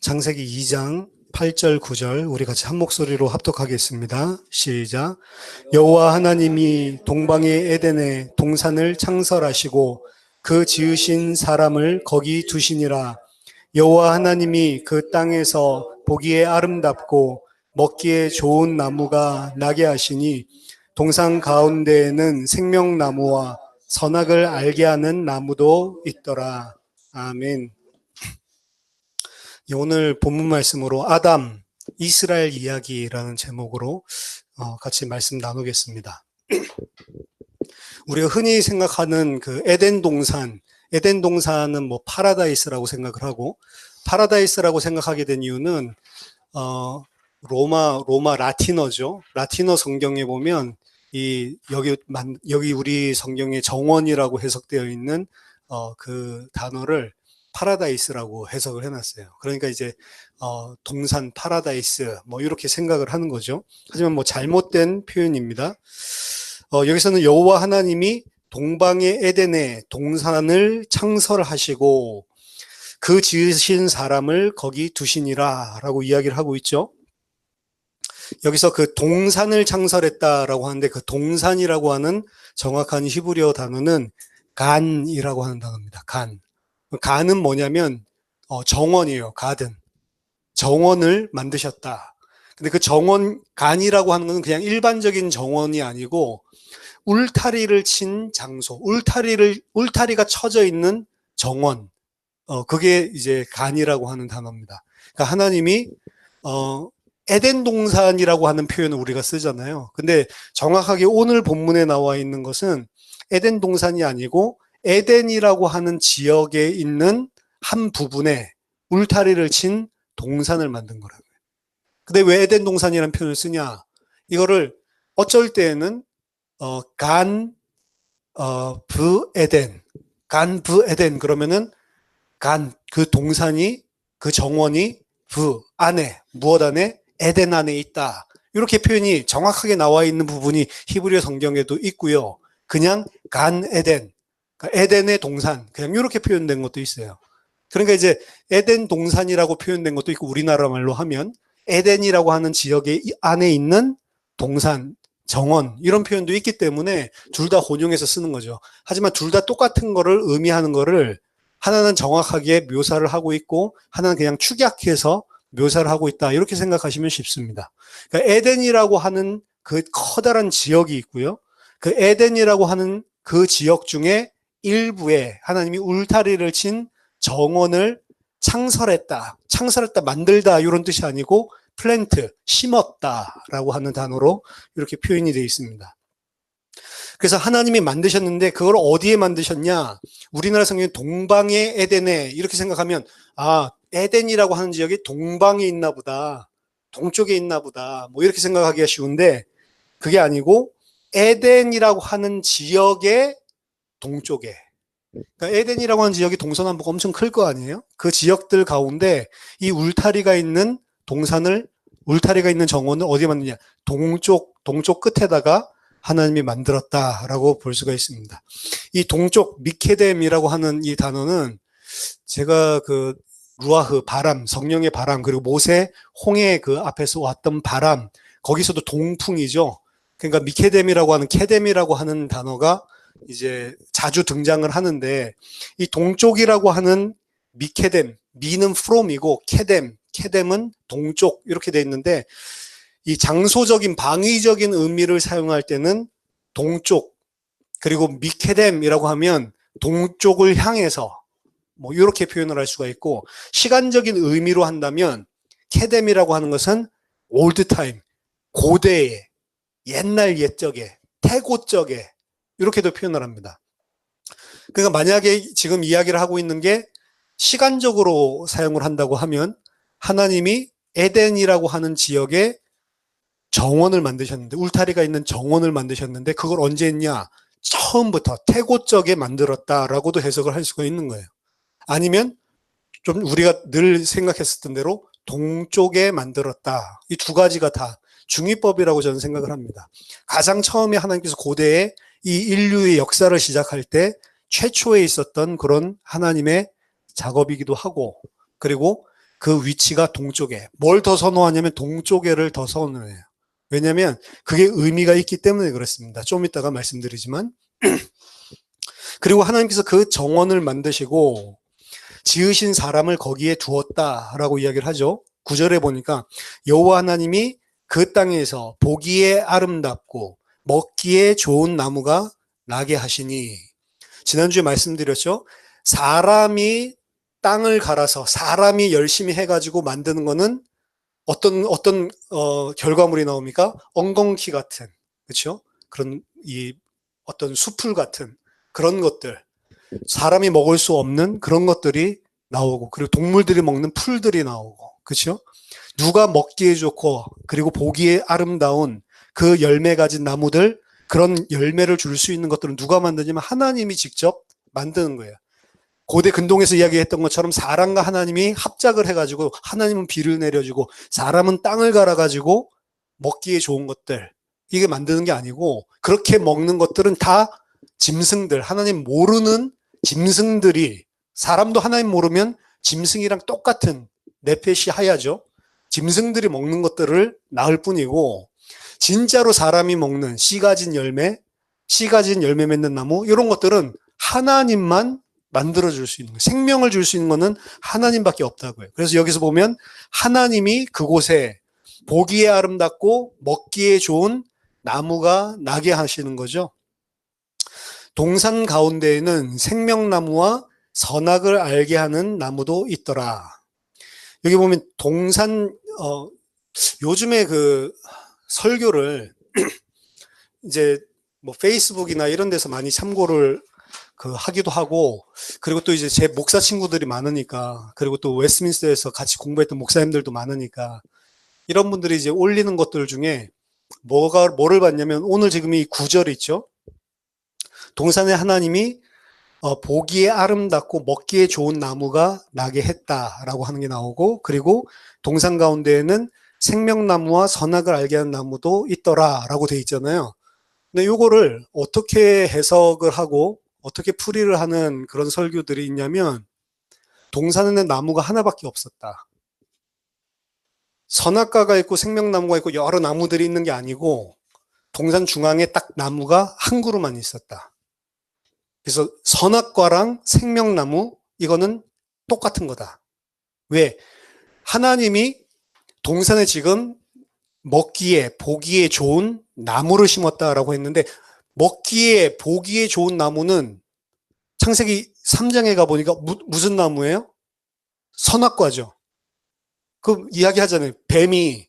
창세기 2장 8절 9절 우리 같이 한 목소리로 합독하겠습니다. 시작. 여호와 하나님이 동방의 에덴에 동산을 창설하시고 그 지으신 사람을 거기 두시니라. 여호와 하나님이 그 땅에서 보기에 아름답고 먹기에 좋은 나무가 나게 하시니 동산 가운데에는 생명나무와 선악을 알게 하는 나무도 있더라. 아멘. 오늘 본문 말씀으로 아담, 이스라엘 이야기라는 제목으로 같이 말씀 나누겠습니다. 우리가 흔히 생각하는 그 에덴 동산은 뭐 파라다이스라고 생각을 하고, 파라다이스라고 생각하게 된 이유는 로마 라틴어죠. 라틴어 성경에 보면 여기 우리 성경에 정원이라고 해석되어 있는 그 단어를 파라다이스라고 해석을 해놨어요. 그러니까 이제 동산 파라다이스 뭐 이렇게 생각을 하는 거죠. 하지만 뭐 잘못된 표현입니다. 여기서는 여호와 하나님이 동방의 에덴에 동산을 창설하시고 그 지으신 사람을 거기 두시니라 라고 이야기를 하고 있죠. 여기서 그 동산을 창설했다라고 하는데 그 동산이라고 하는 정확한 히브리어 단어는 간이라고 하는 단어입니다. 간은 뭐냐면 정원이에요. 가든. 정원을 만드셨다. 근데 그 정원, 간이라고 하는 건 그냥 일반적인 정원이 아니고 울타리를 친 장소, 울타리가 쳐져 있는 정원. 그게 이제 간이라고 하는 단어입니다. 그러니까 하나님이 에덴 동산이라고 하는 표현을 우리가 쓰잖아요. 근데 정확하게 오늘 본문에 나와 있는 것은 에덴 동산이 아니고 에덴이라고 하는 지역에 있는 한 부분에 울타리를 친 동산을 만든 거라고요. 근데 왜 에덴 동산이라는 표현을 쓰냐? 이거를 어쩔 때에는 간브에덴 그러면은 그 동산이 그 정원이 무엇 안에 에덴 안에 있다. 이렇게 표현이 정확하게 나와 있는 부분이 히브리어 성경에도 있고요. 그냥 에덴, 그러니까 에덴의 동산, 그냥 이렇게 표현된 것도 있어요. 그러니까 이제 에덴 동산이라고 표현된 것도 있고 우리나라 말로 하면 에덴이라고 하는 지역의 안에 있는 동산, 정원 이런 표현도 있기 때문에 둘 다 혼용해서 쓰는 거죠. 하지만 둘 다 똑같은 거를 의미하는 거를 하나는 정확하게 묘사를 하고 있고 하나는 그냥 축약해서 묘사를 하고 있다. 이렇게 생각하시면 쉽습니다. 그러니까 에덴이라고 하는 그 커다란 지역이 있고요. 그 에덴이라고 하는 그 지역 중에 일부에 하나님이 울타리를 친 정원을 창설했다, 만들다 이런 뜻이 아니고 플랜트, 심었다라고 하는 단어로 이렇게 표현이 되어 있습니다. 그래서 하나님이 만드셨는데 그걸 어디에 만드셨냐? 우리나라 성경에 동방의 에덴에 이렇게 생각하면 에덴이라고 하는 지역이 동방에 있나 보다, 동쪽에 있나 보다 뭐 이렇게 생각하기가 쉬운데 그게 아니고 에덴이라고 하는 지역의 동쪽에, 그러니까 에덴이라고 하는 지역이 동서남북 엄청 클 거 아니에요? 그 지역들 가운데 이 울타리가 있는 정원을 어디에 만드냐? 동쪽 끝에다가 하나님이 만들었다라고 볼 수가 있습니다. 이 동쪽 미케뎀이라고 하는 이 단어는 제가 그 루아흐 바람, 성령의 바람, 그리고 모세 홍해 그 앞에서 왔던 바람, 거기서도 동풍이죠. 그러니까 미케뎀이라고 하는 케뎀이라고 하는 단어가 이제 자주 등장을 하는데 이 동쪽이라고 하는 미케뎀, 미는 from이고 케뎀은 동쪽 이렇게 돼 있는데 이 장소적인 방위적인 의미를 사용할 때는 동쪽 그리고 미케뎀이라고 하면 동쪽을 향해서 뭐 이렇게 표현을 할 수가 있고 시간적인 의미로 한다면 케뎀이라고 하는 것은 올드 타임, 고대에, 옛적에, 태고적에 이렇게도 표현을 합니다. 그러니까 만약에 지금 이야기를 하고 있는 게 시간적으로 사용을 한다고 하면 하나님이 에덴이라고 하는 지역에 정원을 만드셨는데 울타리가 있는 정원을 만드셨는데 그걸 언제 했냐? 처음부터 태고적에 만들었다라고도 해석을 할 수가 있는 거예요. 아니면 좀 우리가 늘 생각했었던 대로 동쪽에 만들었다. 이 두 가지가 다 중위법이라고 저는 생각을 합니다. 가장 처음에 하나님께서 고대에 이 인류의 역사를 시작할 때 최초에 있었던 그런 하나님의 작업이기도 하고 그리고 그 위치가 동쪽에. 뭘 더 선호하냐면 동쪽에를 더 선호해요. 왜냐하면 그게 의미가 있기 때문에 그렇습니다. 좀 이따가 말씀드리지만. 그리고 하나님께서 그 정원을 만드시고 지으신 사람을 거기에 두었다라고 이야기를 하죠. 9절에 보니까 여호와 하나님이 그 땅에서 보기에 아름답고 먹기에 좋은 나무가 나게 하시니, 지난주에 말씀드렸죠. 사람이 땅을 갈아서 사람이 열심히 해가지고 만드는 거는 어떤 결과물이 나옵니까? 엉겅퀴 같은, 그렇죠? 그런 이 어떤 수풀 같은 그런 것들, 사람이 먹을 수 없는 그런 것들이 나오고, 그리고 동물들이 먹는 풀들이 나오고, 그렇죠? 누가 먹기에 좋고 그리고 보기에 아름다운 그 열매 가진 나무들, 그런 열매를 줄 수 있는 것들은 누가 만드냐면 하나님이 직접 만드는 거예요. 고대 근동에서 이야기했던 것처럼 사람과 하나님이 합작을 해가지고 하나님은 비를 내려주고 사람은 땅을 갈아가지고 먹기에 좋은 것들, 이게 만드는 게 아니고, 그렇게 먹는 것들은 다 짐승들, 하나님 모르는 짐승들이, 사람도 하나님 모르면 짐승이랑 똑같은 내펫이 하야죠. 짐승들이 먹는 것들을 낳을 뿐이고, 진짜로 사람이 먹는 씨 가진 열매 맺는 나무, 이런 것들은 하나님만 만들어줄 수 있는 거예요. 생명을 줄 수 있는 것은 하나님밖에 없다고요. 그래서 여기서 보면 하나님이 그곳에 보기에 아름답고 먹기에 좋은 나무가 나게 하시는 거죠. 동산 가운데에는 생명나무와 선악을 알게 하는 나무도 있더라. 여기 보면 동산, 요즘에 그 설교를 이제 뭐 페이스북이나 이런 데서 많이 참고를 하기도 하고, 그리고 또 이제 제 목사 친구들이 많으니까, 그리고 또 웨스트민스터에서 같이 공부했던 목사님들도 많으니까, 이런 분들이 이제 올리는 것들 중에 뭐를 봤냐면, 오늘 지금 이 9절 있죠? 동산에 하나님이 보기에 아름답고 먹기에 좋은 나무가 나게 했다라고 하는 게 나오고, 그리고 동산 가운데에는 생명나무와 선악을 알게 하는 나무도 있더라라고 돼 있잖아요. 근데 요거를 어떻게 해석을 하고 어떻게 풀이를 하는 그런 설교들이 있냐면, 동산에는 나무가 하나밖에 없었다. 선악과가 있고 생명나무가 있고 여러 나무들이 있는 게 아니고, 동산 중앙에 딱 나무가 한 그루만 있었다. 그래서 선악과랑 생명나무, 이거는 똑같은 거다. 왜? 하나님이 동산에 지금 먹기에 보기에 좋은 나무를 심었다라고 했는데, 먹기에 보기에 좋은 나무는 창세기 3장에 가보니까 무슨 나무예요? 선악과죠. 그 이야기 하잖아요. 뱀이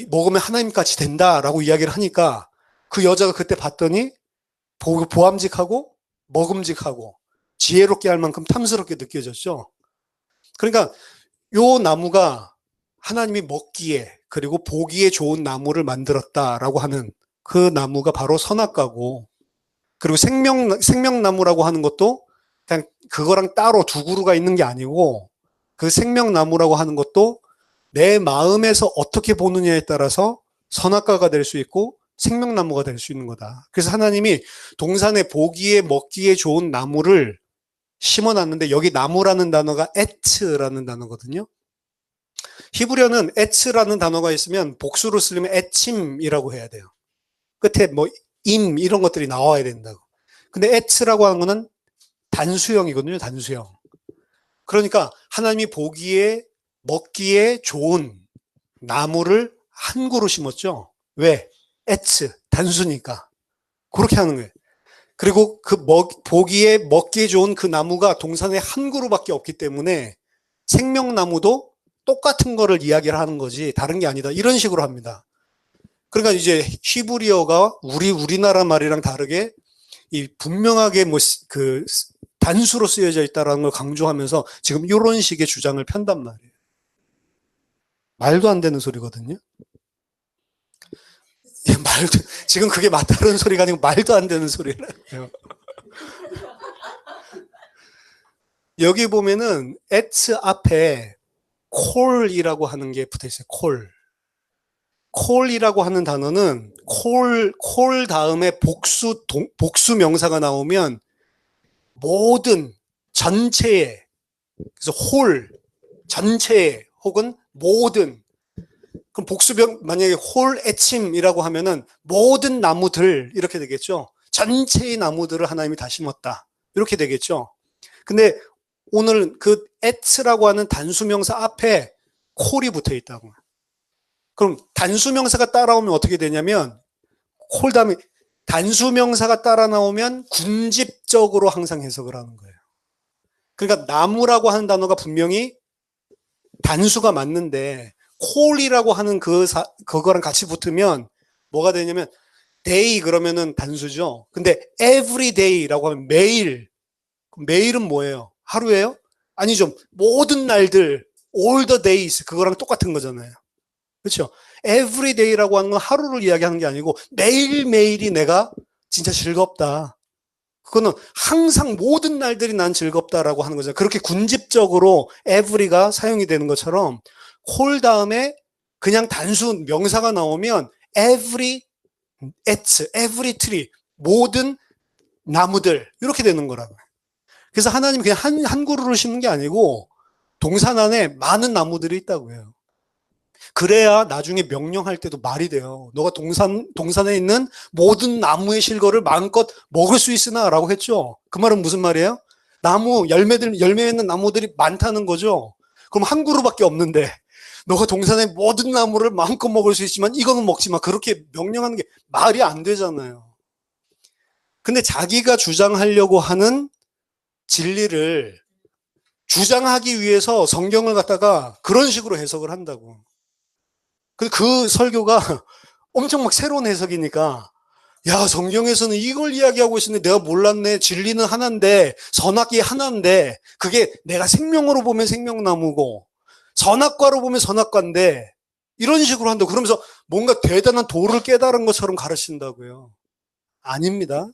먹으면 하나님같이 된다라고 이야기를 하니까, 그 여자가 그때 봤더니 보암직하고 먹음직하고 지혜롭게 할 만큼 탐스럽게 느껴졌죠. 그러니까 요 나무가 하나님이 먹기에 그리고 보기에 좋은 나무를 만들었다라고 하는 그 나무가 바로 선악과고, 그리고 생명나무라고 하는 것도 그냥 그거랑 따로 두 그루가 있는 게 아니고, 그 생명나무라고 하는 것도 내 마음에서 어떻게 보느냐에 따라서 선악과가 될 수 있고 생명나무가 될 수 있는 거다. 그래서 하나님이 동산에 보기에 먹기에 좋은 나무를 심어놨는데, 여기 나무라는 단어가 에츠라는 단어거든요. 히브리어는 에츠라는 단어가 있으면 복수로 쓰려면 에침이라고 해야 돼요. 끝에 뭐 임 이런 것들이 나와야 된다고. 근데 에츠라고 하는 거는 단수형이거든요. 단수형. 그러니까 하나님이 보기에 먹기에 좋은 나무를 한 그루 심었죠. 왜? 에츠, 단수니까. 그렇게 하는 거예요. 그리고 보기에 먹기에 좋은 그 나무가 동산에 한 그루밖에 없기 때문에 생명나무도 똑같은 거를 이야기를 하는 거지 다른 게 아니다. 이런 식으로 합니다. 그러니까 이제 히브리어가 우리나라 말이랑 다르게 분명하게 단수로 쓰여져 있다는 걸 강조하면서 지금 이런 식의 주장을 편단 말이에요. 말도 안 되는 소리거든요. 지금 그게 맞다는 소리가 아니고 말도 안 되는 소리래요. 여기 보면은 at 앞에 콜이라고 하는 게 붙어 있어요. 콜이라고 하는 단어는 콜 다음에 복수 명사가 나오면 모든 전체에, 그래서 전체 혹은 모든. 그럼 복수명 만약에 홀 애침이라고 하면은 모든 나무들 이렇게 되겠죠. 전체의 나무들을 하나님이 다 심었다. 이렇게 되겠죠. 근데 오늘 그 at라고 하는 단수명사 앞에 콜이 붙어 있다고. 그럼 단수명사가 따라오면 어떻게 되냐면 콜 다음에 단수명사가 따라 나오면 군집적으로 항상 해석을 하는 거예요. 그러니까 나무라고 하는 단어가 분명히 단수가 맞는데 콜이라고 하는 그거랑 같이 붙으면 뭐가 되냐면 day 그러면은 단수죠. 근데 every day라고 하면 매일. 매일은 뭐예요? 하루예요? 아니죠. 모든 날들 all the days 그거랑 똑같은 거잖아요. 그렇죠? every day라고 하는 건 하루를 이야기하는 게 아니고 매일매일이 내가 진짜 즐겁다. 그거는 항상 모든 날들이 난 즐겁다라고 하는 거죠. 그렇게 군집적으로 every가 사용이 되는 것처럼 콜 다음에 그냥 단순 명사가 나오면 every every tree 모든 나무들 이렇게 되는 거라고요. 그래서 하나님 그냥 한 그루를 심는 게 아니고 동산 안에 많은 나무들이 있다고 해요. 그래야 나중에 명령할 때도 말이 돼요. 너가 동산에 있는 모든 나무의 실거를 마음껏 먹을 수 있으나 라고 했죠. 그 말은 무슨 말이에요? 나무, 열매 있는 나무들이 많다는 거죠. 그럼 한 그루밖에 없는데 너가 동산의 모든 나무를 마음껏 먹을 수 있지만 이거는 먹지 마. 그렇게 명령하는 게 말이 안 되잖아요. 근데 자기가 주장하려고 하는 진리를 주장하기 위해서 성경을 갖다가 그런 식으로 해석을 한다고. 그 설교가 엄청 막 새로운 해석이니까 야 성경에서는 이걸 이야기하고 있었는데 내가 몰랐네. 진리는 하나인데 선악이 하나인데 그게 내가 생명으로 보면 생명나무고 선악과로 보면 선악과인데 이런 식으로 한다고. 그러면서 뭔가 대단한 도를 깨달은 것처럼 가르친다고요. 아닙니다.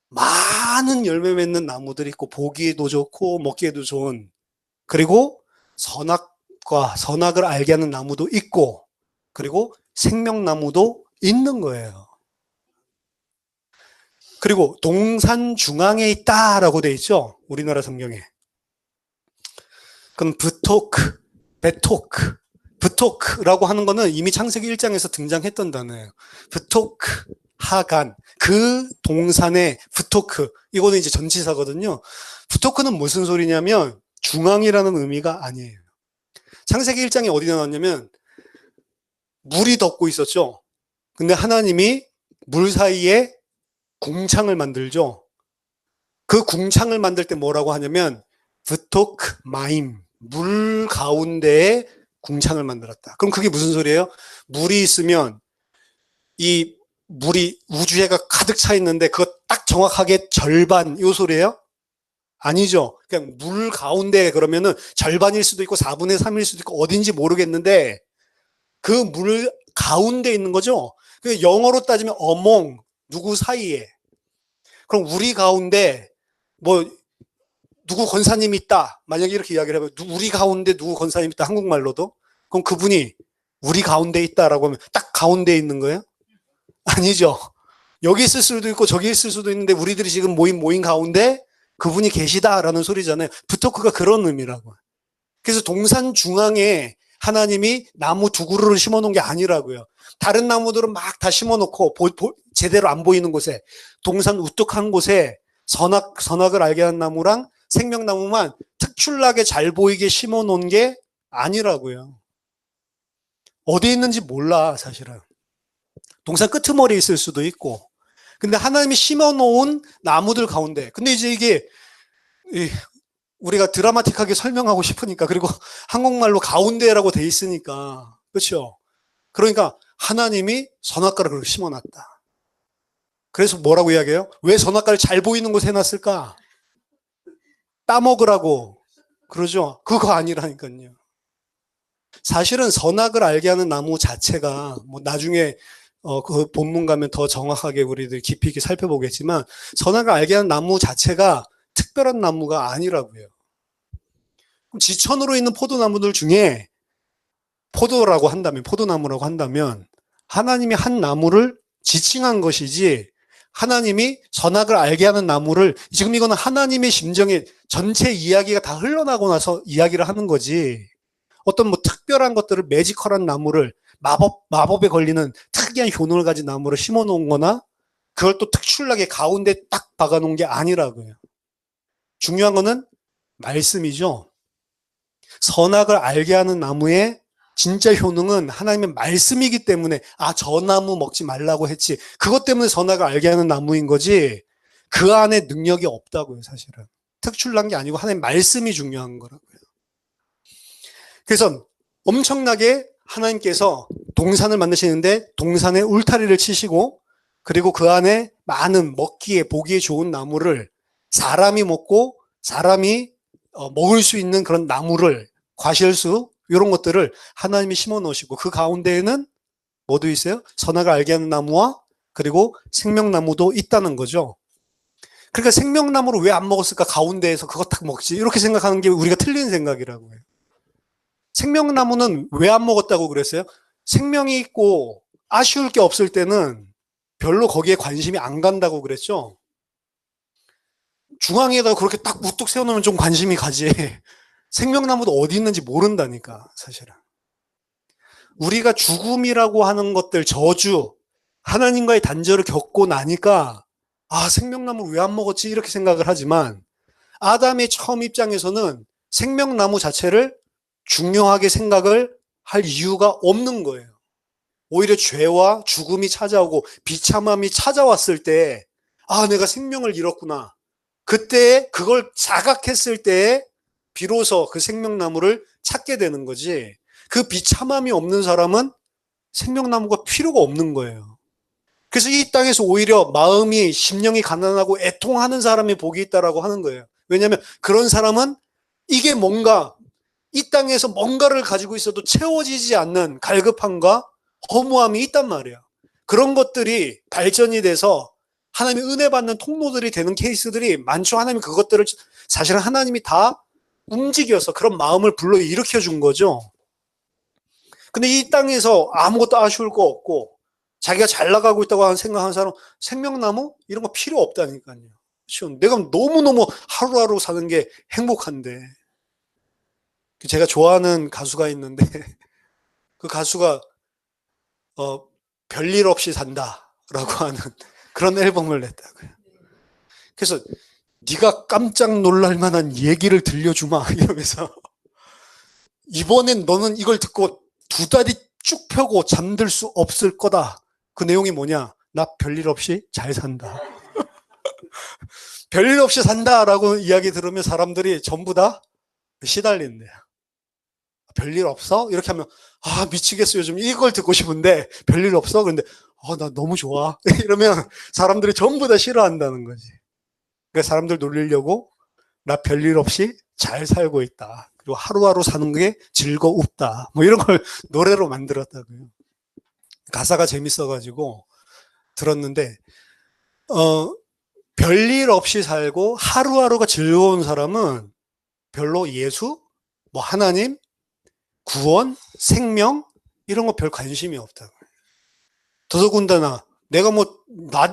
많은 열매 맺는 나무들이 있고 보기에도 좋고 먹기에도 좋은, 그리고 선악을 알게 하는 나무도 있고 그리고 생명나무도 있는 거예요. 그리고 동산 중앙에 있다라고 돼 있죠. 우리나라 성경에. 그럼 브토크라고 하는 거는 이미 창세기 1장에서 등장했던 단어예요. 브토크, 하간, 그 동산의 브토크, 이거는 이제 전치사거든요. 브토크는 무슨 소리냐면 중앙이라는 의미가 아니에요. 창세기 1장에 어디 나왔냐면 물이 덮고 있었죠. 근데 하나님이 물 사이에 궁창을 만들죠. 그 궁창을 만들 때 뭐라고 하냐면 브토크 마임, 물 가운데에 궁창을 만들었다. 그럼 그게 무슨 소리예요? 물이 있으면 이 물이 우주해가 가득 차 있는데 그거 딱 정확하게 절반 이 소리예요? 아니죠. 그냥 물 가운데 그러면은 절반일 수도 있고 4분의 3일 수도 있고 어딘지 모르겠는데 그 물 가운데 있는 거죠. 그 영어로 따지면 among, 누구 사이에. 그럼 우리 가운데 뭐 누구 권사님이 있다. 만약에 이렇게 이야기를 하면 우리 가운데 누구 권사님이 있다. 한국말로도. 그럼 그분이 우리 가운데 있다라고 하면 딱 가운데 있는 거예요? 아니죠. 여기 있을 수도 있고 저기 있을 수도 있는데 우리들이 지금 모인 가운데 그분이 계시다라는 소리잖아요. 부토크가 그런 의미라고. 그래서 동산 중앙에 하나님이 나무 두 그루를 심어놓은 게 아니라고요. 다른 나무들은 막 다 심어놓고 제대로 안 보이는 곳에, 동산 우뚝한 곳에 선악을 알게 한 나무랑 생명나무만 특출나게 잘 보이게 심어놓은 게 아니라고요. 어디 있는지 몰라 사실은. 동산 끄트머리에 있을 수도 있고. 근데 하나님이 심어놓은 나무들 가운데, 근데 이제 이게 우리가 드라마틱하게 설명하고 싶으니까, 그리고 한국말로 가운데라고 돼 있으니까, 그렇죠? 그러니까 하나님이 선악과를 그렇게 심어놨다. 그래서 뭐라고 이야기해요? 왜 선악과를 잘 보이는 곳에 해놨을까? 따먹으라고 그러죠. 그거 아니라니까요. 사실은 선악을 알게 하는 나무 자체가 뭐 나중에 그 본문 가면 더 정확하게 우리들 깊이 있게 살펴보겠지만 선악을 알게 하는 나무 자체가 특별한 나무가 아니라고요. 지천으로 있는 포도나무들 중에 포도나무라고 한다면 하나님이 한 나무를 지칭한 것이지 하나님이 선악을 알게 하는 나무를, 지금 이거는 하나님의 심정에 전체 이야기가 다 흘러나고 나서 이야기를 하는 거지. 어떤 뭐 특별한 것들을 매지컬한 나무를 마법에 걸리는 특이한 효능을 가진 나무를 심어 놓은 거나 그걸 또 특출나게 가운데 딱 박아 놓은 게 아니라고요. 중요한 거는 말씀이죠. 선악을 알게 하는 나무의 진짜 효능은 하나님의 말씀이기 때문에 저 나무 먹지 말라고 했지. 그것 때문에 선악을 알게 하는 나무인 거지. 그 안에 능력이 없다고요, 사실은. 특출난 게 아니고 하나님의 말씀이 중요한 거라고요. 그래서 엄청나게 하나님께서 동산을 만드시는데 동산에 울타리를 치시고 그리고 그 안에 많은 먹기에 보기에 좋은 나무를 사람이 먹고 사람이 먹을 수 있는 그런 나무를 과실수 이런 것들을 하나님이 심어 놓으시고 그 가운데에는 뭐도 있어요? 선악을 알게 하는 나무와 그리고 생명나무도 있다는 거죠. 그러니까 생명나무를 왜 안 먹었을까? 가운데에서 그거 딱 먹지. 이렇게 생각하는 게 우리가 틀린 생각이라고 해요. 생명나무는 왜 안 먹었다고 그랬어요? 생명이 있고 아쉬울 게 없을 때는 별로 거기에 관심이 안 간다고 그랬죠. 중앙에다 그렇게 딱 우뚝 세워놓으면 좀 관심이 가지. 생명나무도 어디 있는지 모른다니까, 사실은. 우리가 죽음이라고 하는 것들, 저주, 하나님과의 단절을 겪고 나니까 생명나무 왜 안 먹었지? 이렇게 생각을 하지만 아담의 처음 입장에서는 생명나무 자체를 중요하게 생각을 할 이유가 없는 거예요. 오히려 죄와 죽음이 찾아오고 비참함이 찾아왔을 때 내가 생명을 잃었구나. 그때 그걸 자각했을 때 비로소 그 생명나무를 찾게 되는 거지. 그 비참함이 없는 사람은 생명나무가 필요가 없는 거예요. 그래서 이 땅에서 오히려 마음이 심령이 가난하고 애통하는 사람이 복이 있다라고 하는 거예요. 왜냐하면 그런 사람은 이게 뭔가 이 땅에서 뭔가를 가지고 있어도 채워지지 않는 갈급함과 허무함이 있단 말이에요. 그런 것들이 발전이 돼서 하나님의 은혜 받는 통로들이 되는 케이스들이 많죠. 하나님이 그것들을 사실은 하나님이 다 움직여서 그런 마음을 불러 일으켜 준 거죠. 근데 이 땅에서 아무것도 아쉬울 거 없고 자기가 잘 나가고 있다고 생각하는 사람 생명나무 이런 거 필요 없다니까요. 그렇죠? 내가 너무너무 하루하루 사는 게 행복한데. 제가 좋아하는 가수가 있는데 그 가수가 별일 없이 산다라고 하는 그런 앨범을 냈다고요. 그래서 네가 깜짝 놀랄 만한 얘기를 들려주마 이러면서 이번엔 너는 이걸 듣고 두 다리 쭉 펴고 잠들 수 없을 거다. 그 내용이 뭐냐? 나 별일 없이 잘 산다. 별일 없이 산다라고 이야기 들으면 사람들이 전부 다 시달린대요. 별일 없어? 이렇게 하면 미치겠어. 요즘 이걸 듣고 싶은데 별일 없어? 그런데 나 너무 좋아. 이러면 사람들이 전부 다 싫어한다는 거지. 그러니까 사람들 놀리려고 나 별일 없이 잘 살고 있다. 그리고 하루하루 사는 게 즐거웠다. 뭐 이런 걸 노래로 만들었다고요. 가사가 재밌어가지고 들었는데 별일 없이 살고 하루하루가 즐거운 사람은 별로 예수, 뭐 하나님, 구원, 생명 이런 거 별 관심이 없다고요. 더더군다나 내가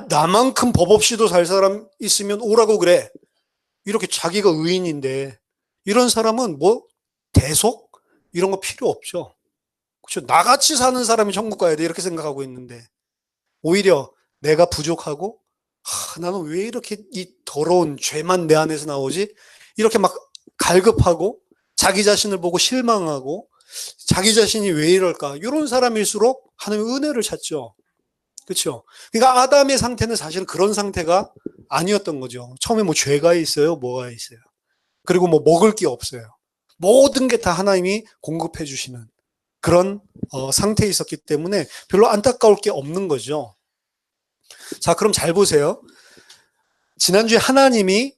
나만큼 법 없이도 살 사람 있으면 오라고 그래. 이렇게 자기가 의인인데 이런 사람은 대속 이런 거 필요 없죠. 그렇죠? 나같이 사는 사람이 천국 가야 돼 이렇게 생각하고 있는데 오히려 내가 부족하고 나는 왜 이렇게 이 더러운 죄만 내 안에서 나오지? 이렇게 막 갈급하고 자기 자신을 보고 실망하고 자기 자신이 왜 이럴까? 이런 사람일수록 하나님의 은혜를 찾죠. 그렇죠? 그러니까 아담의 상태는 사실은 그런 상태가 아니었던 거죠. 처음에 죄가 있어요, 뭐가 있어요. 그리고 먹을 게 없어요. 모든 게 다 하나님이 공급해 주시는 그런 상태에 있었기 때문에 별로 안타까울 게 없는 거죠. 자, 그럼 잘 보세요. 지난주에 하나님이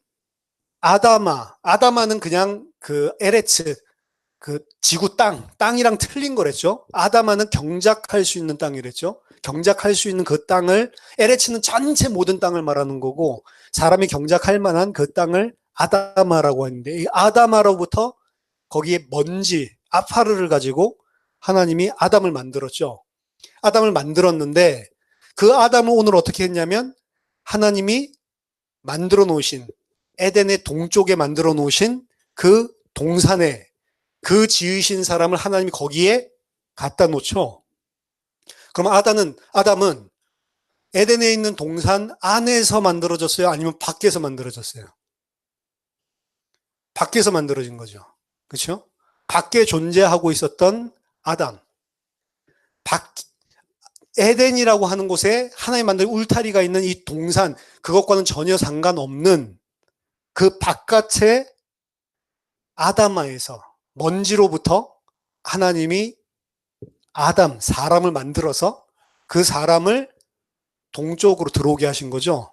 아다마는 그냥 그 에레츠, 그 지구 땅이랑 틀린 거랬죠. 아다마는 경작할 수 있는 땅이랬죠. 경작할 수 있는 그 땅을, 에레츠는 전체 모든 땅을 말하는 거고 사람이 경작할 만한 그 땅을 아다마라고 하는데 이 아다마로부터 거기에 먼지, 아파르를 가지고 하나님이 아담을 만들었죠. 아담을 만들었는데 그 아담을 오늘 어떻게 했냐면 하나님이 만들어 놓으신 에덴의 동쪽에 만들어 놓으신 그 동산에 그 지으신 사람을 하나님이 거기에 갖다 놓죠. 그럼 아담은 에덴에 있는 동산 안에서 만들어졌어요? 아니면 밖에서 만들어졌어요? 밖에서 만들어진 거죠. 그렇죠? 밖에 존재하고 있었던 아담. 에덴이라고 하는 곳에 하나님 만든 울타리가 있는 이 동산, 그것과는 전혀 상관없는 그 바깥의 아담아에서 먼지로부터 하나님이 사람을 만들어서 그 사람을 동쪽으로 들어오게 하신 거죠.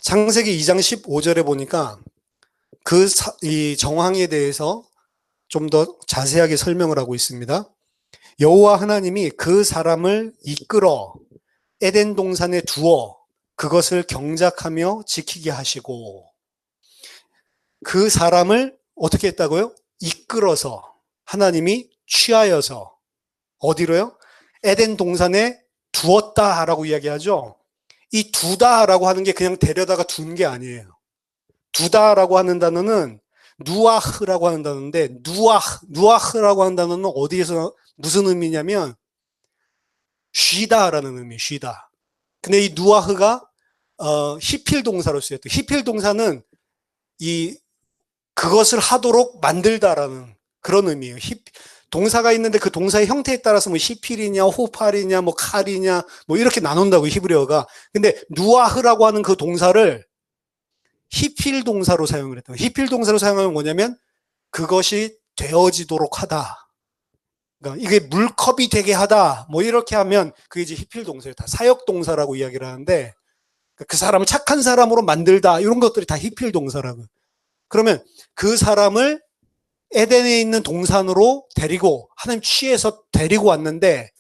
창세기 2장 15절에 보니까 이 정황에 대해서 좀 더 자세하게 설명을 하고 있습니다. 여호와 하나님이 그 사람을 이끌어 에덴 동산에 두어 그것을 경작하며 지키게 하시고, 그 사람을 어떻게 했다고요? 이끌어서 하나님이 취하여서 어디로요? 에덴 동산에 두었다라고 이야기하죠. 이 두다라고 하는 게 그냥 데려다가 둔 게 아니에요. 두다라고 하는 단어는 누아흐라고 하는 단어인데, 누아흐라고 하는 단어는 어디에서 무슨 의미냐면 쉬다라는 의미, 쉬다. 근데 이 누아흐가 히필 동사로 쓰였대. 히필 동사는 그것을 하도록 만들다라는 그런 의미예요. 동사가 있는데 그 동사의 형태에 따라서 뭐 히필이냐, 호팔이냐, 뭐 칼이냐, 뭐 이렇게 나눈다고 히브리어가. 근데 누아흐라고 하는 그 동사를 히필 동사로 사용을 했다. 히필 동사로 사용하면 뭐냐면 그것이 되어지도록 하다. 그러니까 이게 물컵이 되게 하다. 뭐 이렇게 하면 그게 이제 히필 동사예요. 다 사역 동사라고 이야기를 하는데, 그 사람을 착한 사람으로 만들다, 이런 것들이 다 히필 동사라고. 그러면 그 사람을 에덴에 있는 동산으로 하나님 취해서 데리고 왔는데,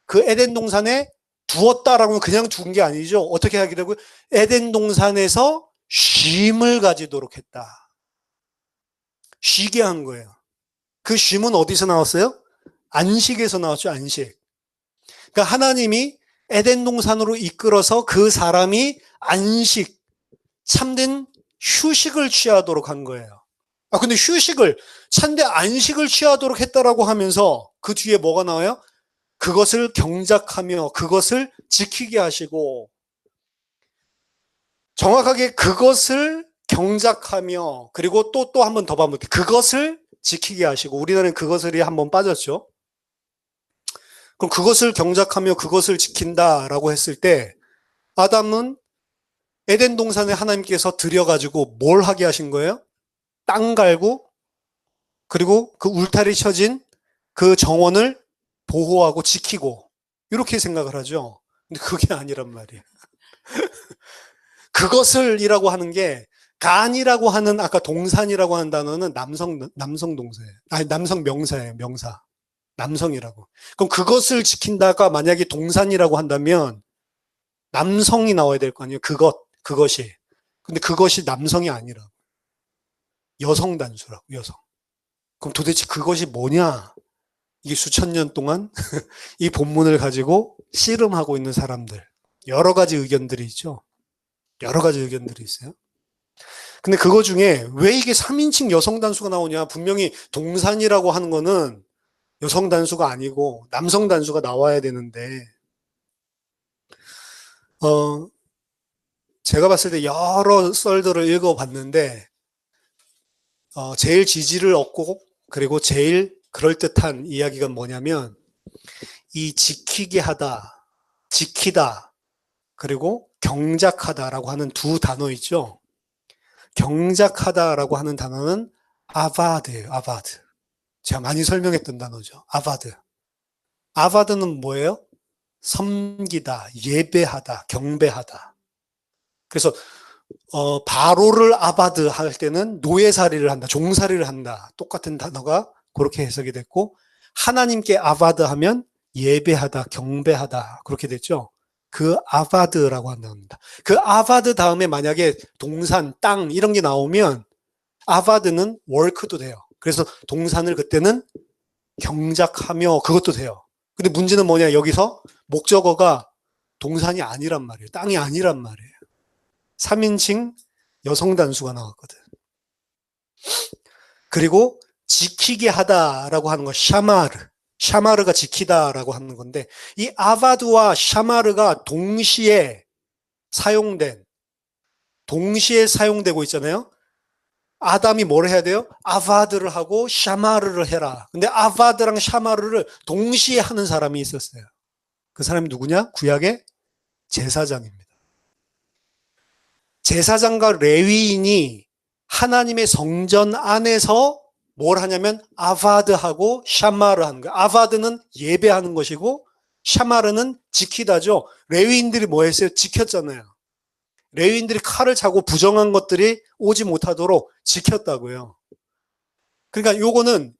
그 에덴 동산에 두었다라고는 그냥 둔 게 아니죠. 어떻게 하게 되고, 에덴 동산에서 쉼을 가지도록 했다. 쉬게 한 거예요. 그 쉼은 어디서 나왔어요? 안식에서 나왔죠, 안식. 그러니까 하나님이 에덴 동산으로 이끌어서 그 사람이 참된 휴식을 취하도록 한 거예요. 근데 참된 안식을 취하도록 했다라고 하면서 그 뒤에 뭐가 나와요? 그것을 경작하며 그것을 지키게 하시고, 정확하게 그것을 경작하며, 그리고 또 한 번 더 반복해. 그것을 지키게 하시고, 우리나라는 그것을이 한 번 빠졌죠. 그럼 그것을 경작하며 그것을 지킨다라고 했을 때, 아담은 에덴 동산에 하나님께서 들여가지고 뭘 하게 하신 거예요? 땅 갈고, 그리고 그 울타리 쳐진 그 정원을 보호하고 지키고, 이렇게 생각을 하죠. 근데 그게 아니란 말이에요. 그것을이라고 하는 게, 간이라고 하는 아까 동산이라고 하는 단어는 남성 동사예요. 아니, 남성 명사예요. 명사. 남성이라고. 그럼 그것을 지킨다가 만약에 동산이라고 한다면 남성이 나와야 될 거 아니에요. 그것이. 근데 그것이 남성이 아니라 여성 단수라고, 여성. 그럼 도대체 그것이 뭐냐? 이게 수천 년 동안 이 본문을 가지고 씨름하고 있는 사람들. 여러 가지 의견들이 있죠. 여러 가지 의견들이 있어요. 근데 그거 중에 왜 이게 3인칭 여성 단수가 나오냐? 분명히 동산이라고 하는 거는 여성 단수가 아니고 남성 단수가 나와야 되는데, 제가 봤을 때 여러 썰들을 읽어봤는데, 제일 지지를 얻고, 그리고 제일 그럴듯한 이야기가 뭐냐면, 이 지키게 하다, 지키다, 그리고 경작하다라고 하는 두 단어 있죠. 경작하다라고 하는 단어는 아바드예요. 아바드. 제가 많이 설명했던 단어죠. 아바드. 아바드는 뭐예요? 섬기다, 예배하다, 경배하다. 그래서 바로를 아바드 할 때는 노예살이를 한다, 종살이를 한다. 똑같은 단어가 그렇게 해석이 됐고, 하나님께 아바드 하면 예배하다, 경배하다, 그렇게 됐죠. 그 아바드라고 한답니다. 그 아바드 다음에 만약에 동산, 땅 이런 게 나오면 아바드는 월크도 돼요. 그래서 동산을 그때는 경작하며 그것도 돼요. 근데 문제는 뭐냐, 여기서 목적어가 동산이 아니란 말이에요. 땅이 아니란 말이에요. 3인칭 여성 단수가 나왔거든. 그리고 지키게 하다라고 하는 거 샤마르. 샤마르가 지키다라고 하는 건데 이 아바드와 샤마르가 동시에 사용되고 있잖아요. 아담이 뭘 해야 돼요? 아바드를 하고 샤마르를 해라. 근데 아바드랑 샤마르를 동시에 하는 사람이 있었어요. 그 사람이 누구냐? 구약의 제사장입니다. 제사장과 레위인이 하나님의 성전 안에서 뭘 하냐면 아바드하고 샤마르 하는 거예요. 아바드는 예배하는 것이고 샤마르는 지키다죠. 레위인들이 뭐 했어요? 지켰잖아요. 레위인들이 칼을 차고 부정한 것들이 오지 못하도록 지켰다고요. 그러니까 요거는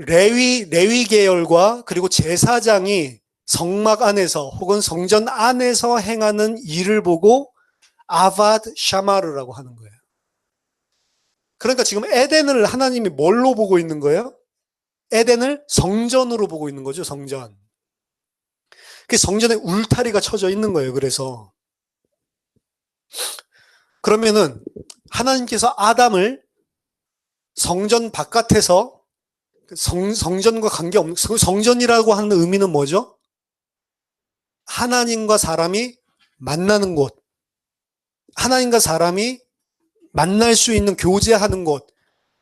레위 계열과 그리고 제사장이 성막 안에서 혹은 성전 안에서 행하는 일을 보고 아바드 샤마르라고 하는 거예요. 그러니까 지금 에덴을 하나님이 뭘로 보고 있는 거예요? 에덴을 성전으로 보고 있는 거죠, 성전. 그 성전에 울타리가 쳐져 있는 거예요, 그래서. 그러면은 하나님께서 아담을 성전 바깥에서 성전과 관계없는 성전이라고 하는 의미는 뭐죠? 하나님과 사람이 만나는 곳. 하나님과 사람이 만날 수 있는 교제하는 곳.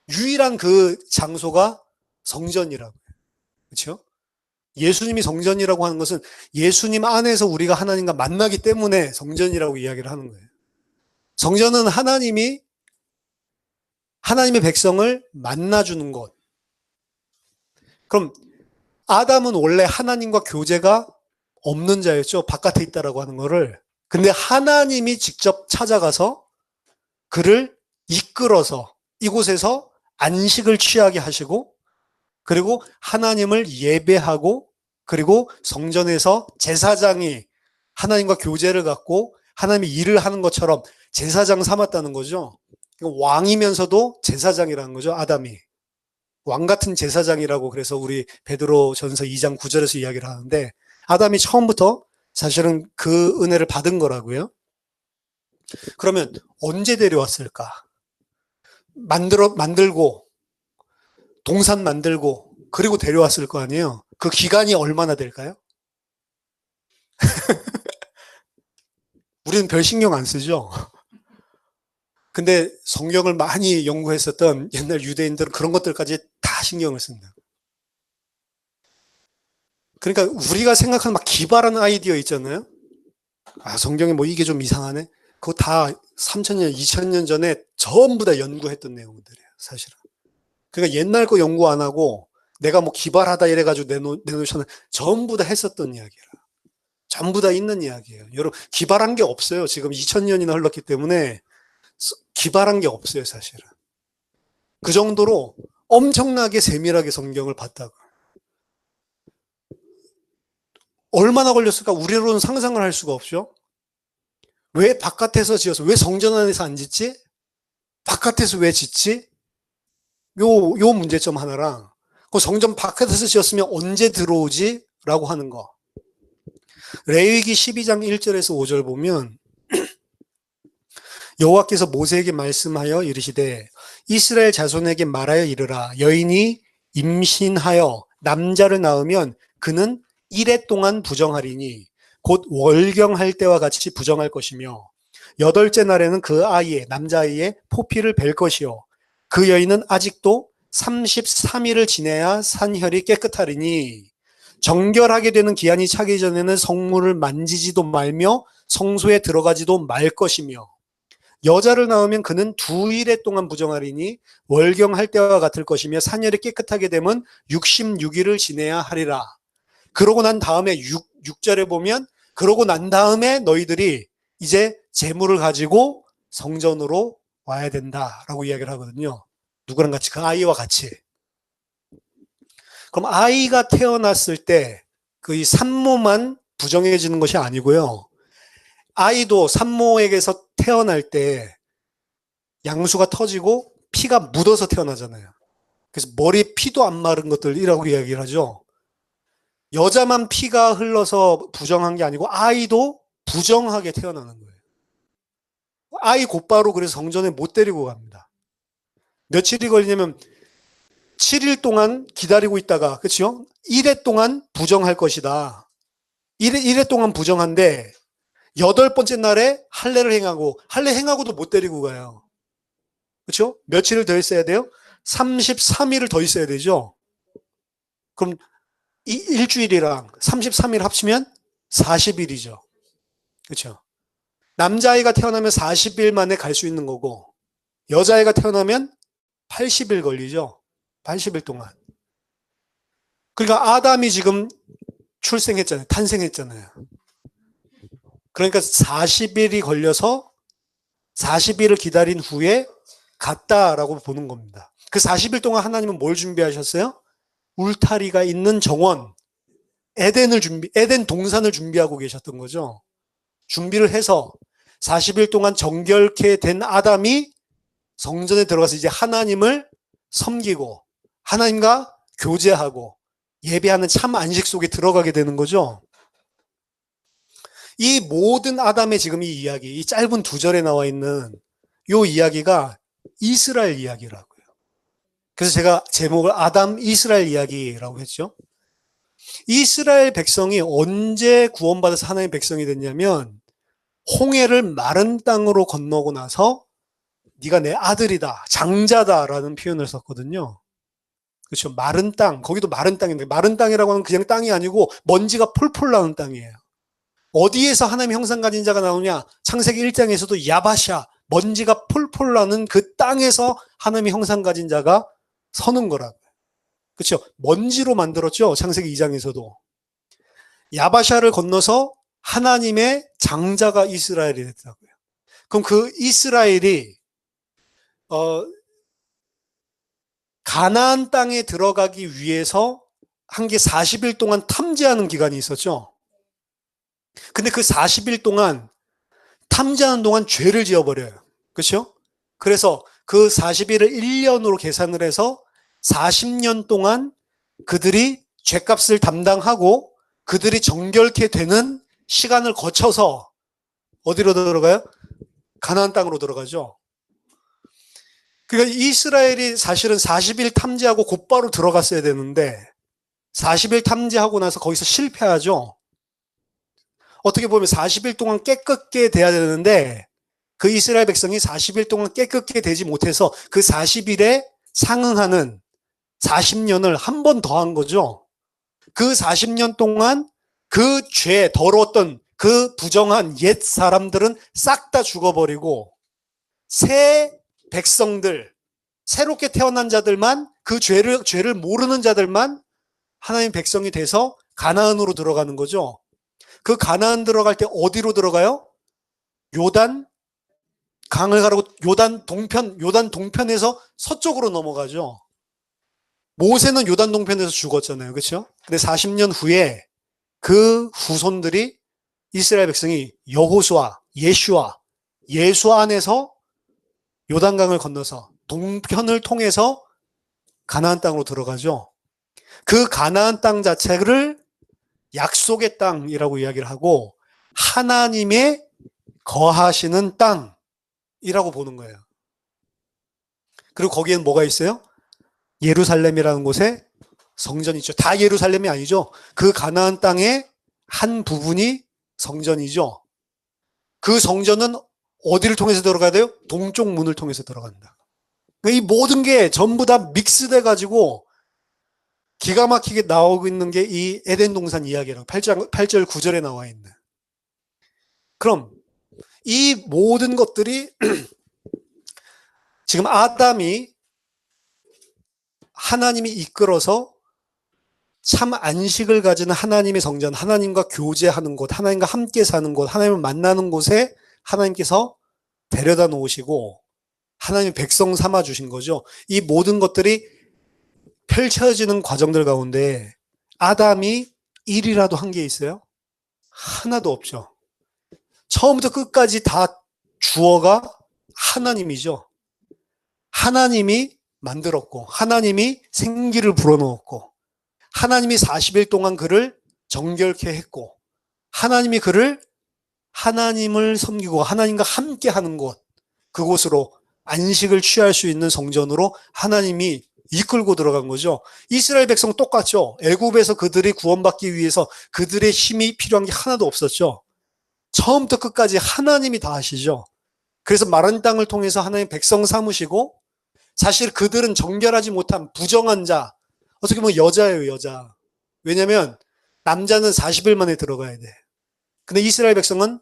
유일한 그 장소가 성전이라고요. 그렇죠? 예수님이 성전이라고 하는 것은 예수님 안에서 우리가 하나님과 만나기 때문에 성전이라고 이야기를 하는 거예요. 성전은 하나님의 백성을 만나주는 곳. 그럼 아담은 원래 하나님과 교제가 없는 자였죠. 바깥에 있다라고 하는 거를. 근데 하나님이 직접 찾아가서 그를 이끌어서 이곳에서 안식을 취하게 하시고 그리고 하나님을 예배하고 그리고 성전에서 제사장이 하나님과 교제를 갖고 하나님이 일을 하는 것처럼 제사장 삼았다는 거죠. 왕이면서도 제사장이라는 거죠. 아담이. 왕 같은 제사장이라고 그래서 우리 베드로 전서 2장 9절에서 이야기를 하는데 아담이 처음부터 사실은 그 은혜를 받은 거라고요. 그러면 언제 데려왔을까? 만들고 동산 만들고 그리고 데려왔을 거 아니에요. 그 기간이 얼마나 될까요? 우리는 별 신경 안 쓰죠. 근데 성경을 많이 연구했었던 옛날 유대인들은 그런 것들까지 다 신경을 쓴다. 그러니까 우리가 생각하는 막 기발한 아이디어 있잖아요. 아, 성경에 뭐 이게 좀 이상하네. 그거 다 3,000년, 2,000년 전에 전부 다 연구했던 내용들이에요, 사실은. 그러니까 옛날 거 연구 안 하고 내가 뭐 기발하다 이래가지고 내놓으셨는 전부 다 했었던 이야기라. 전부 다 있는 이야기예요. 여러분, 기발한 게 없어요. 지금 2,000년이나 흘렀기 때문에 기발한 게 없어요, 사실은. 그 정도로 엄청나게 세밀하게 성경을 봤다고. 얼마나 걸렸을까? 우리로는 상상을 할 수가 없죠. 왜 바깥에서 지어서, 왜 성전 안에서 안 짓지? 바깥에서 왜 짓지? 요 문제점 하나랑, 그 성전 바깥에서 지었으면 언제 들어오지? 라고 하는 거. 레위기 12장 1절에서 5절 보면, 여호와께서 모세에게 말씀하여 이르시되 이스라엘 자손에게 말하여 이르라. 여인이 임신하여 남자를 낳으면 그는 1해 동안 부정하리니 곧 월경할 때와 같이 부정할 것이며 8째 날에는 그 아이의 남자아이의 포피를 벨 것이요 그 여인은 아직도 33일을 지내야 산혈이 깨끗하리니 정결하게 되는 기한이 차기 전에는 성물을 만지지도 말며 성소에 들어가지도 말 것이며 여자를 낳으면 그는 2일에 동안 부정하리니 월경할 때와 같을 것이며 산혈이 깨끗하게 되면 66일을 지내야 하리라. 그러고 난 다음에 6절에 보면 그러고 난 다음에 너희들이 이제 재물을 가지고 성전으로 와야 된다라고 이야기를 하거든요. 누구랑 같이? 그 아이와 같이. 그럼 아이가 태어났을 때 그 이 산모만 부정해지는 것이 아니고요. 아이도 산모에게서 태어날 때 양수가 터지고 피가 묻어서 태어나잖아요. 그래서 머리에 피도 안 마른 것들이라고 이야기를 하죠. 여자만 피가 흘러서 부정한 게 아니고 아이도 부정하게 태어나는 거예요. 아이 곧바로 그래서 성전에 못 데리고 갑니다. 며칠이 걸리냐면 7일 동안 기다리고 있다가, 그렇죠? 1회 동안 부정할 것이다. 1회 동안 부정한데 8번째 날에 할례를 행하고, 할례 행하고도 못 데리고 가요. 그렇죠? 며칠을 더 있어야 돼요? 33일을 더 있어야 되죠? 그럼 일주일이랑 33일 합치면 40일이죠. 그렇죠? 남자아이가 태어나면 40일 만에 갈 수 있는 거고, 여자아이가 태어나면 80일 걸리죠. 80일 동안. 그러니까 아담이 지금 출생했잖아요. 탄생했잖아요. 그러니까 40일이 걸려서 40일을 기다린 후에 갔다라고 보는 겁니다. 그 40일 동안 하나님은 뭘 준비하셨어요? 울타리가 있는 정원, 에덴 동산을 준비하고 계셨던 거죠. 준비를 해서 40일 동안 정결케 된 아담이 성전에 들어가서 이제 하나님을 섬기고 하나님과 교제하고 예배하는 참 안식 속에 들어가게 되는 거죠. 이 모든 아담의 지금 이 이야기, 이 짧은 2절에 나와 있는 이 이야기가 이스라엘 이야기라고요. 그래서 제가 제목을 아담 이스라엘 이야기라고 했죠. 이스라엘 백성이 언제 구원받아서 하나님의 백성이 됐냐면 홍해를 마른 땅으로 건너고 나서 네가 내 아들이다, 장자다라는 표현을 썼거든요. 그렇죠. 마른 땅, 거기도 마른 땅인데 마른 땅이라고 하면 그냥 땅이 아니고 먼지가 폴폴 나는 땅이에요. 어디에서 하나님의 형상 가진 자가 나오냐? 창세기 1장에서도 야바샤, 먼지가 폴폴 나는 그 땅에서 하나님의 형상 가진 자가 서는 거라고요. 그렇죠. 먼지로 만들었죠. 창세기 2장에서도. 야바샤를 건너서 하나님의 장자가 이스라엘이 됐다고요. 그럼 그 이스라엘이 가나안 땅에 들어가기 위해서 한 게 40일 동안 탐지하는 기간이 있었죠. 근데 그 40일 동안 탐지하는 동안 죄를 지어버려요. 그렇죠? 그래서 그 40일을 1년으로 계산을 해서 40년 동안 그들이 죄값을 담당하고 그들이 정결케 되는 시간을 거쳐서 어디로 들어가요? 가나안 땅으로 들어가죠. 그러니까 이스라엘이 사실은 40일 탐지하고 곧바로 들어갔어야 되는데 40일 탐지하고 나서 거기서 실패하죠. 어떻게 보면 40일 동안 깨끗게 돼야 되는데 그 이스라엘 백성이 40일 동안 깨끗게 되지 못해서 그 40일에 상응하는 40년을 한 번 더 한 거죠. 그 40년 동안 그 죄, 더러웠던 그 부정한 옛 사람들은 싹 다 죽어버리고 새 백성들, 새롭게 태어난 자들만, 그 죄를 모르는 자들만 하나님 백성이 돼서 가나안으로 들어가는 거죠. 그 가나안 들어갈 때 어디로 들어가요? 요단 강을 가르고 요단 동편에서 서쪽으로 넘어가죠. 모세는 요단 동편에서 죽었잖아요. 그렇죠? 근데 40년 후에 그 후손들이 이스라엘 백성이 여호수아, 예수 안에서 요단강을 건너서 동편을 통해서 가나안 땅으로 들어가죠. 그 가나안 땅 자체를 약속의 땅이라고 이야기를 하고 하나님의 거하시는 땅이라고 보는 거예요. 그리고 거기에는 뭐가 있어요? 예루살렘이라는 곳에 성전이 있죠. 다 예루살렘이 아니죠. 그 가나안 땅의 한 부분이 성전이죠. 그 성전은 어디를 통해서 들어가야 돼요? 동쪽 문을 통해서 들어간다. 이 모든 게 전부 다 믹스돼 가지고 기가 막히게 나오고 있는 게 이 에덴 동산 이야기라고 8절 9절에 나와 있는. 그럼 이 모든 것들이 지금 아담이 하나님이 이끌어서 참 안식을 가지는 하나님의 성전, 하나님과 교제하는 곳, 하나님과 함께 사는 곳, 하나님을 만나는 곳에 하나님께서 데려다 놓으시고 하나님의 백성 삼아 주신 거죠. 이 모든 것들이 펼쳐지는 과정들 가운데 아담이 일이라도 한 게 있어요? 하나도 없죠. 처음부터 끝까지 다 주어가 하나님이죠. 하나님이 만들었고 하나님이 생기를 불어넣었고 하나님이 40일 동안 그를 정결케 했고, 하나님이 그를 하나님을 섬기고 하나님과 함께 하는 곳, 그곳으로 안식을 취할 수 있는 성전으로 하나님이 이끌고 들어간 거죠. 이스라엘 백성 똑같죠. 애굽에서 그들이 구원받기 위해서 그들의 힘이 필요한 게 하나도 없었죠. 처음부터 끝까지 하나님이 다 하시죠. 그래서 마른 땅을 통해서 하나님 백성 삼으시고, 사실 그들은 정결하지 못한 부정한 자, 어떻게 보면 여자예요, 여자. 왜냐면 남자는 40일 만에 들어가야 돼. 근데 이스라엘 백성은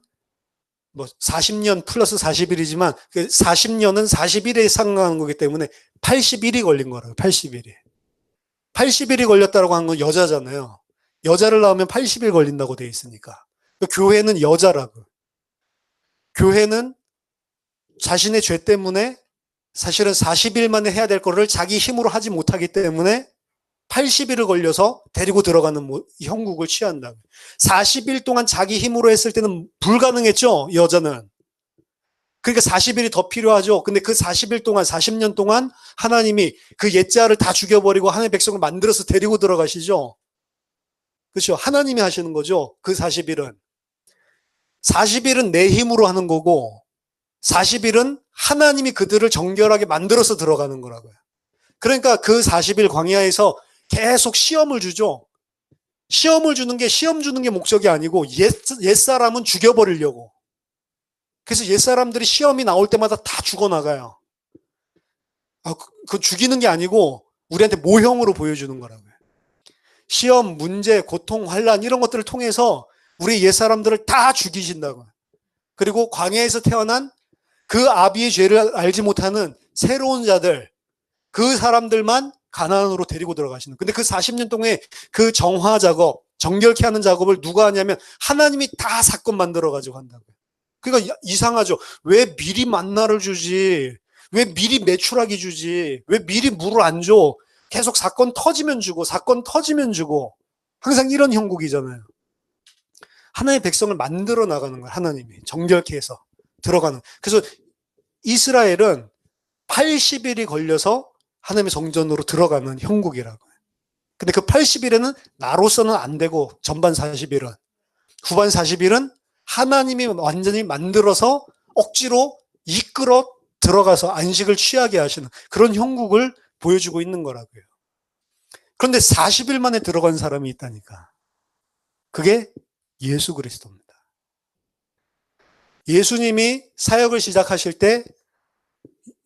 뭐 40년 플러스 40일이지만 그 40년은 40일에 상응하는 거기 때문에 80일이 걸린 거라고요. 80일이. 80일이 걸렸다고 하는 건 여자잖아요. 여자를 낳으면 80일 걸린다고 돼 있으니까. 교회는 여자라고. 교회는 자신의 죄 때문에 사실은 40일 만에 해야 될 거를 자기 힘으로 하지 못하기 때문에 80일을 걸려서 데리고 들어가는 형국을 취한다. 40일 동안 자기 힘으로 했을 때는 불가능했죠, 여자는. 그러니까 40일이 더 필요하죠. 근데 그 40일 동안, 40년 동안 하나님이 그 옛자를 다 죽여버리고 하나님의 백성을 만들어서 데리고 들어가시죠. 그렇죠. 하나님이 하시는 거죠. 그 40일은. 40일은 내 힘으로 하는 거고 40일은 하나님이 그들을 정결하게 만들어서 들어가는 거라고요. 그러니까 그 40일 광야에서 계속 시험을 주죠. 시험을 주는 게 시험 주는 게 목적이 아니고 옛사람은 죽여버리려고. 그래서 옛사람들이 시험이 나올 때마다 다 죽어나가요. 그 죽이는 게 아니고 우리한테 모형으로 보여주는 거라고요. 시험, 문제, 고통, 환난 이런 것들을 통해서 우리 옛사람들을 다 죽이신다고요. 그리고 광야에서 태어난 그 아비의 죄를 알지 못하는 새로운 자들, 그 사람들만 가나안으로 데리고 들어가시는. 근데 그 40년 동안 그 정화 작업, 정결케 하는 작업을 누가 하냐면 하나님이 다 사건 만들어가지고 한다고요. 그러니까 이상하죠. 왜 미리 만나를 주지? 왜 미리 메추라기 주지? 왜 미리 물을 안 줘? 계속 사건 터지면 주고, 사건 터지면 주고. 항상 이런 형국이잖아요. 하나의 백성을 만들어 나가는 거예요. 하나님이. 정결케 해서 들어가는. 그래서 이스라엘은 80일이 걸려서 하나님의 성전으로 들어가는 형국이라고요. 근데 그 80일에는 나로서는 안 되고 전반 40일은, 후반 40일은 하나님이 완전히 만들어서 억지로 이끌어 들어가서 안식을 취하게 하시는 그런 형국을 보여주고 있는 거라고요. 그런데 40일 만에 들어간 사람이 있다니까. 그게 예수 그리스도입니다. 예수님이 사역을 시작하실 때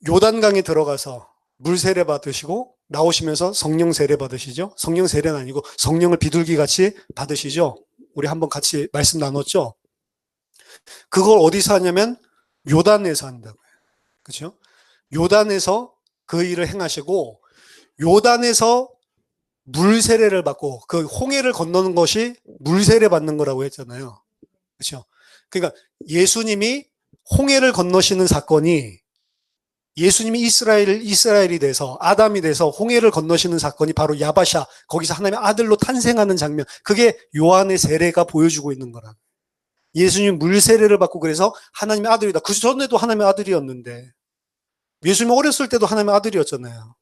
요단강에 들어가서 물 세례 받으시고 나오시면서 성령 세례 받으시죠. 성령 세례는 아니고 성령을 비둘기 같이 받으시죠. 우리 한번 같이 말씀 나눴죠. 그걸 어디서 하냐면 요단에서 한다고요. 그렇죠? 요단에서 그 일을 행하시고 요단에서 물 세례를 받고 그 홍해를 건너는 것이 물 세례 받는 거라고 했잖아요. 그렇죠? 그러니까 예수님이 홍해를 건너시는 사건이 예수님이 이스라엘이 돼서 아담이 돼서 홍해를 건너시는 사건이 바로 야바샤, 거기서 하나님의 아들로 탄생하는 장면, 그게 요한의 세례가 보여주고 있는 거라. 예수님이 물 세례를 받고 그래서 하나님의 아들이다. 그 전에도 하나님의 아들이었는데 예수님이 어렸을 때도 하나님의 아들이었잖아요.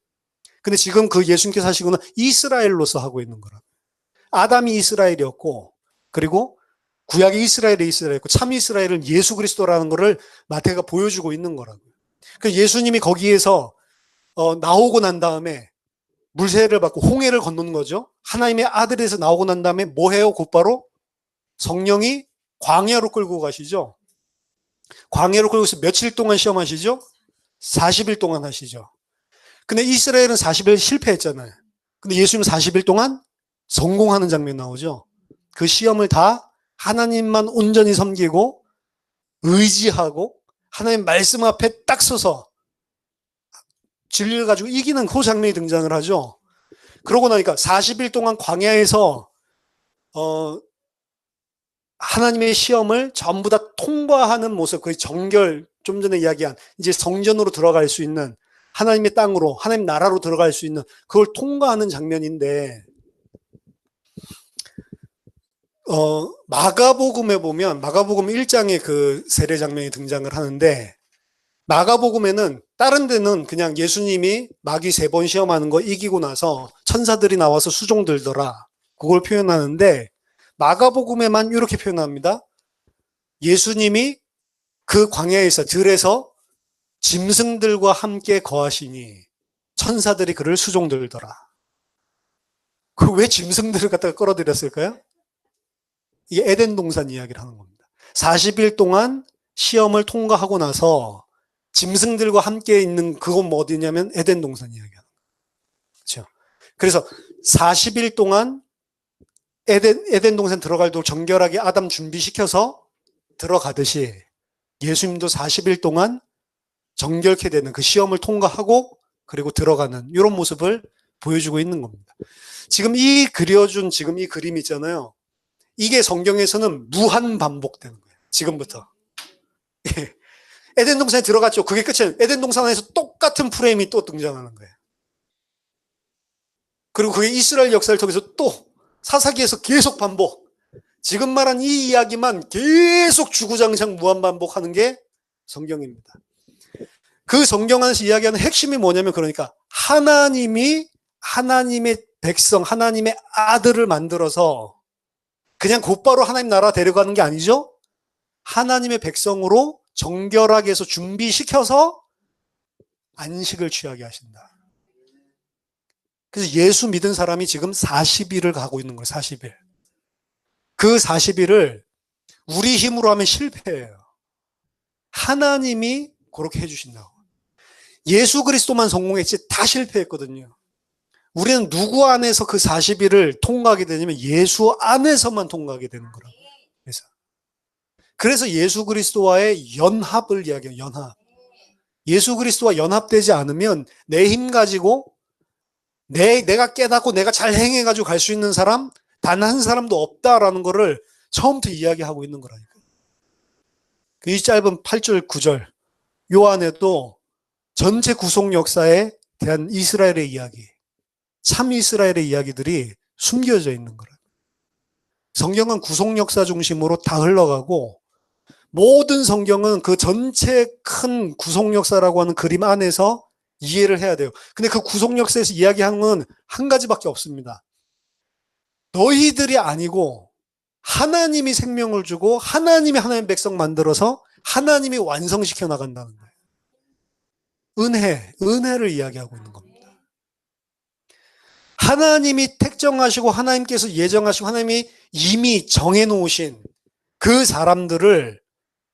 근데 지금 그 예수님께서 하시고는 이스라엘로서 하고 있는 거라. 아담이 이스라엘이었고 그리고 구약의 이스라엘이었고 참 이스라엘은 예수 그리스도라는 거를 마태가 보여주고 있는 거라고요. 그러니까 예수님이 거기에서 나오고 난 다음에 물세례를 받고 홍해를 건너는 거죠. 하나님의 아들에서 나오고 난 다음에 뭐 해요? 곧바로 성령이 광야로 끌고 가시죠. 광야로 끌고 가서 며칠 동안 시험하시죠? 40일 동안 하시죠. 근데 이스라엘은 40일 실패했잖아요. 근데 예수님은 40일 동안 성공하는 장면 나오죠. 그 시험을 다 하나님만 온전히 섬기고 의지하고 하나님 말씀 앞에 딱 서서 진리를 가지고 이기는 그 장면이 등장을 하죠. 그러고 나니까 40일 동안 광야에서 하나님의 시험을 전부 다 통과하는 모습, 그 정결, 좀 전에 이야기한 이제 성전으로 들어갈 수 있는 하나님의 땅으로, 하나님 나라로 들어갈 수 있는 그걸 통과하는 장면인데 마가복음에 보면 마가복음 1장에 그 세례 장면이 등장을 하는데 마가복음에는 다른 데는 그냥 예수님이 마귀 3번 시험하는 거 이기고 나서 천사들이 나와서 수종 들더라 그걸 표현하는데 마가복음에만 이렇게 표현합니다. 예수님이 그 광야에서 들에서 짐승들과 함께 거하시니 천사들이 그를 수종들더라. 그 왜 짐승들을 갖다가 끌어들였을까요? 이게 에덴 동산 이야기를 하는 겁니다. 40일 동안 시험을 통과하고 나서 짐승들과 함께 있는 그건 뭐 어디냐면 에덴 동산 이야기하는 거예요. 그렇죠? 그래서 40일 동안 에덴 동산 들어갈도록 정결하게 아담 준비시켜서 들어가듯이 예수님도 40일 동안 정결케 되는 그 시험을 통과하고 그리고 들어가는 이런 모습을 보여주고 있는 겁니다. 지금 이 그려준 지금 이 그림 있잖아요. 이게 성경에서는 무한 반복되는 거예요. 지금부터. 에덴 동산에 들어갔죠. 그게 끝이에요. 에덴 동산에서 똑같은 프레임이 또 등장하는 거예요. 그리고 그게 이스라엘 역사를 통해서 또 사사기에서 계속 반복. 지금 말한 이 이야기만 계속 주구장창 무한 반복하는 게 성경입니다. 그 성경 안에서 이야기하는 핵심이 뭐냐면 그러니까 하나님이 하나님의 백성, 하나님의 아들을 만들어서 그냥 곧바로 하나님 나라 데려가는 게 아니죠. 하나님의 백성으로 정결하게 해서 준비시켜서 안식을 취하게 하신다. 그래서 예수 믿은 사람이 지금 40일을 가고 있는 거예요. 40일. 그 40일을 우리 힘으로 하면 실패예요. 하나님이 그렇게 해주신다고. 예수 그리스도만 성공했지 다 실패했거든요. 우리는 누구 안에서 그 40일을 통과하게 되냐면 예수 안에서만 통과하게 되는 거라고. 그래서 예수 그리스도와의 연합을 이야기해요. 연합. 예수 그리스도와 연합되지 않으면 내 힘 가지고 내가 깨닫고 내가 잘 행해가지고 갈 수 있는 사람 단 한 사람도 없다라는 거를 처음부터 이야기하고 있는 거라니까요. 이 짧은 8절 9절 요 안에도 전체 구속 역사에 대한 이스라엘의 이야기, 참 이스라엘의 이야기들이 숨겨져 있는 거라고요. 성경은 구속 역사 중심으로 다 흘러가고 모든 성경은 그 전체 큰 구속 역사라고 하는 그림 안에서 이해를 해야 돼요. 근데 그 구속 역사에서 이야기하는 건 한 가지밖에 없습니다. 너희들이 아니고 하나님이 생명을 주고 하나님이 하나님의 백성 만들어서 하나님이 완성시켜 나간다는 거예요. 은혜를 이야기하고 있는 겁니다. 하나님이 택정하시고 하나님께서 예정하시고 하나님이 이미 정해놓으신 그 사람들을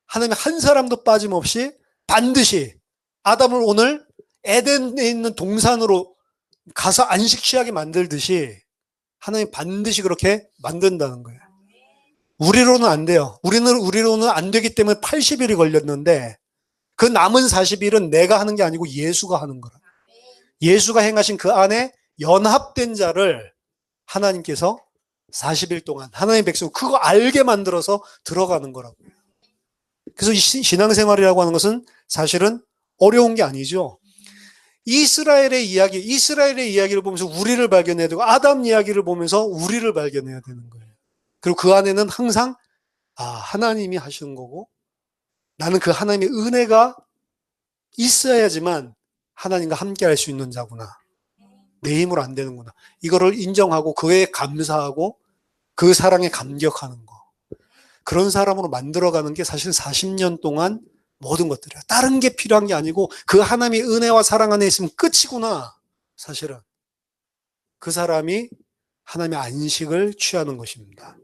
하나님이 한 사람도 빠짐없이 반드시 아담을 오늘 에덴에 있는 동산으로 가서 안식 취하게 만들듯이 하나님 반드시 그렇게 만든다는 거예요. 우리로는 안 돼요. 우리로는 안 되기 때문에 80일이 걸렸는데 그 남은 40일은 내가 하는 게 아니고 예수가 하는 거라. 예수가 행하신 그 안에 연합된 자를 하나님께서 40일 동안 하나님의 백성 그거 알게 만들어서 들어가는 거라고요. 그래서 이 신앙생활이라고 하는 것은 사실은 어려운 게 아니죠. 이스라엘의 이야기를 보면서 우리를 발견해야 되고 아담 이야기를 보면서 우리를 발견해야 되는 거예요. 그리고 그 안에는 항상 하나님이 하시는 거고 나는 그 하나님의 은혜가 있어야지만 하나님과 함께 할 수 있는 자구나. 내 힘으로 안 되는구나. 이거를 인정하고 그에 감사하고 그 사랑에 감격하는 거. 그런 사람으로 만들어가는 게 사실 40년 동안 모든 것들이야. 다른 게 필요한 게 아니고 그 하나님의 은혜와 사랑 안에 있으면 끝이구나. 사실은. 그 사람이 하나님의 안식을 취하는 것입니다.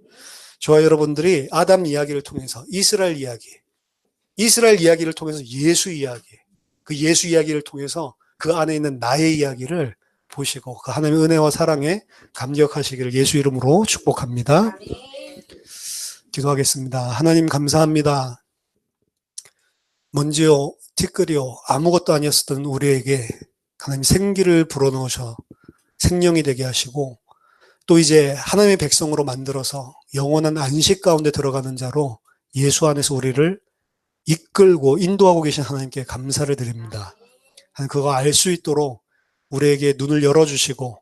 저와 여러분들이 아담 이야기를 통해서 이스라엘 이야기를 통해서 예수 이야기, 그 예수 이야기를 통해서 그 안에 있는 나의 이야기를 보시고 그 하나님의 은혜와 사랑에 감격하시기를 예수 이름으로 축복합니다. 기도하겠습니다. 하나님 감사합니다. 먼지요, 티끌이요, 아무것도 아니었던 우리에게 하나님 생기를 불어넣으셔 생명이 되게 하시고 또 이제 하나님의 백성으로 만들어서 영원한 안식 가운데 들어가는 자로 예수 안에서 우리를 이끌고 인도하고 계신 하나님께 감사를 드립니다. 그거 알 수 있도록 우리에게 눈을 열어주시고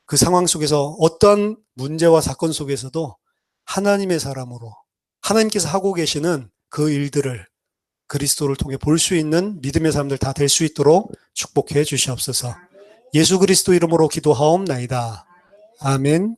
그 상황 속에서 어떠한 문제와 사건 속에서도 하나님의 사람으로 하나님께서 하고 계시는 그 일들을 그리스도를 통해 볼 수 있는 믿음의 사람들 다 될 수 있도록 축복해 주시옵소서. 예수 그리스도 이름으로 기도하옵나이다. 아멘.